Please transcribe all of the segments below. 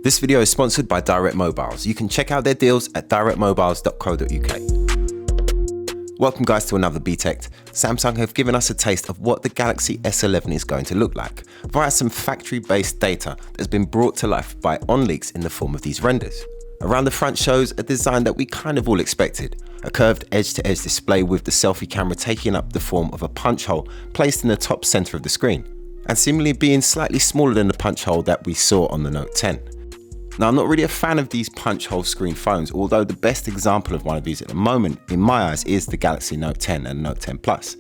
This video is sponsored by Direct Mobiles. You can check out their deals at directmobiles.co.uk. Welcome guys to another Btekt. Samsung have given us a taste of what the Galaxy S11 is going to look like via some factory-based data that's been brought to life by Onleaks in the form of these renders. Around the front shows a design that we kind of all expected, a curved edge-to-edge display with the selfie camera taking up the form of a punch hole placed in the top center of the screen, and seemingly being slightly smaller than the punch hole that we saw on the Note 10. Now, I'm not really a fan of these punch hole screen phones, although the best example of one of these at the moment, in my eyes, is the Galaxy Note 10 and Note 10 Plus.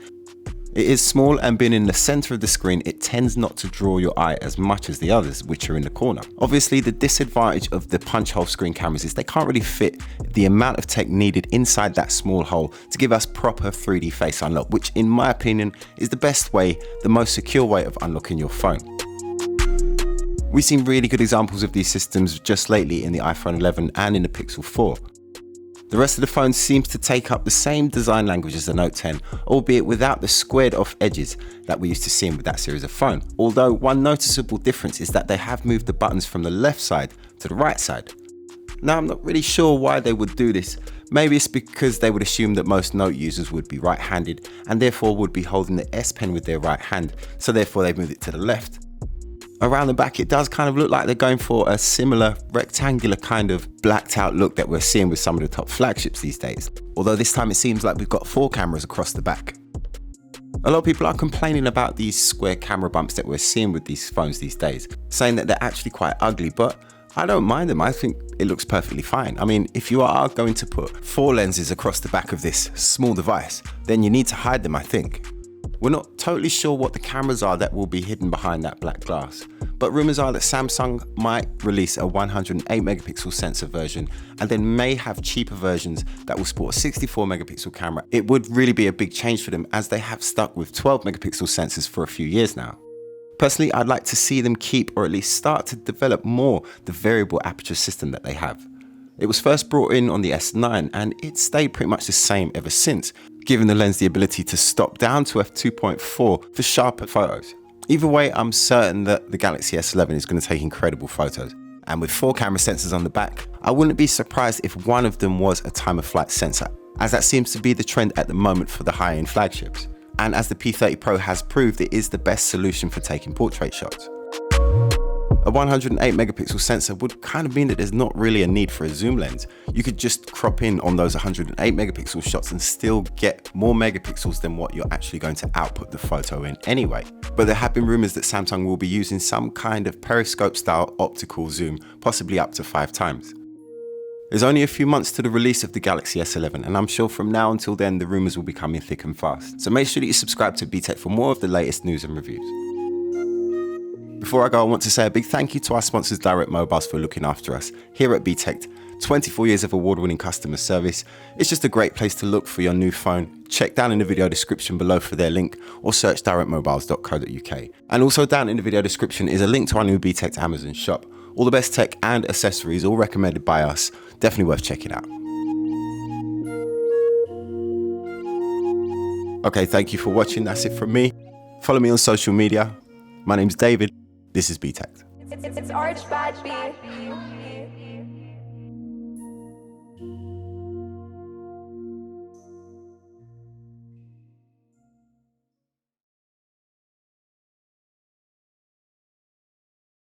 It is small, and being in the center of the screen, it tends not to draw your eye as much as the others, which are in the corner. Obviously, the disadvantage of the punch hole screen cameras is they can't really fit the amount of tech needed inside that small hole to give us proper 3D face unlock, which in my opinion is the best way, the most secure way of unlocking your phone. We've seen really good examples of these systems just lately in the iPhone 11 and in the Pixel 4. The rest of the phone seems to take up the same design language as the Note 10, albeit without the squared off edges that we used to see with that series of phone. Although one noticeable difference is that they have moved the buttons from the left side to the right side. Now, I'm not really sure why they would do this. Maybe it's because they would assume that most Note users would be right-handed and therefore would be holding the S Pen with their right hand, so therefore they've moved it to the left. Around the back, it does kind of look like they're going for a similar rectangular kind of blacked out look that we're seeing with some of the top flagships these days. Although this time it seems like we've got 4 cameras across the back. A lot of people are complaining about these square camera bumps that we're seeing with these phones these days, saying that they're actually quite ugly, but I don't mind them. I think it looks perfectly fine. I mean, if you are going to put 4 lenses across the back of this small device, then you need to hide them, I think. We're not totally sure what the cameras are that will be hidden behind that black glass, but rumors are that Samsung might release a 108 megapixel sensor version and then may have cheaper versions that will sport a 64 megapixel camera. It would really be a big change for them, as they have stuck with 12 megapixel sensors for a few years now. Personally, I'd like to see them keep, or at least start to develop more, the variable aperture system that they have. It was first brought in on the S9 and it stayed pretty much the same ever since, giving the lens the ability to stop down to f2.4 for sharper photos. Either way, I'm certain that the Galaxy S11 is going to take incredible photos. And with 4 camera sensors on the back, I wouldn't be surprised if one of them was a time of flight sensor, as that seems to be the trend at the moment for the high-end flagships. And as the P30 Pro has proved, it is the best solution for taking portrait shots. A 108 megapixel sensor would kind of mean that there's not really a need for a zoom lens. You could just crop in on those 108 megapixel shots and still get more megapixels than what you're actually going to output the photo in anyway. But there have been rumors that Samsung will be using some kind of periscope style optical zoom, possibly up to 5 times. There's only a few months to the release of the Galaxy S11, and I'm sure from now until then the rumors will be coming thick and fast. So make sure that you subscribe to Btekt for more of the latest news and reviews. Before I go, I want to say a big thank you to our sponsors Direct Mobiles for looking after us here at Btekt. 24 years of award-winning customer service. It's just a great place to look for your new phone. Check down in the video description below for their link, or search directmobiles.co.uk. And also down in the video description is a link to our new Btekt Amazon shop. All the best tech and accessories, all recommended by us. Definitely worth checking out. Okay, thank you for watching. That's it from me. Follow me on social media. My name's David. This is Btekt. It's Archie.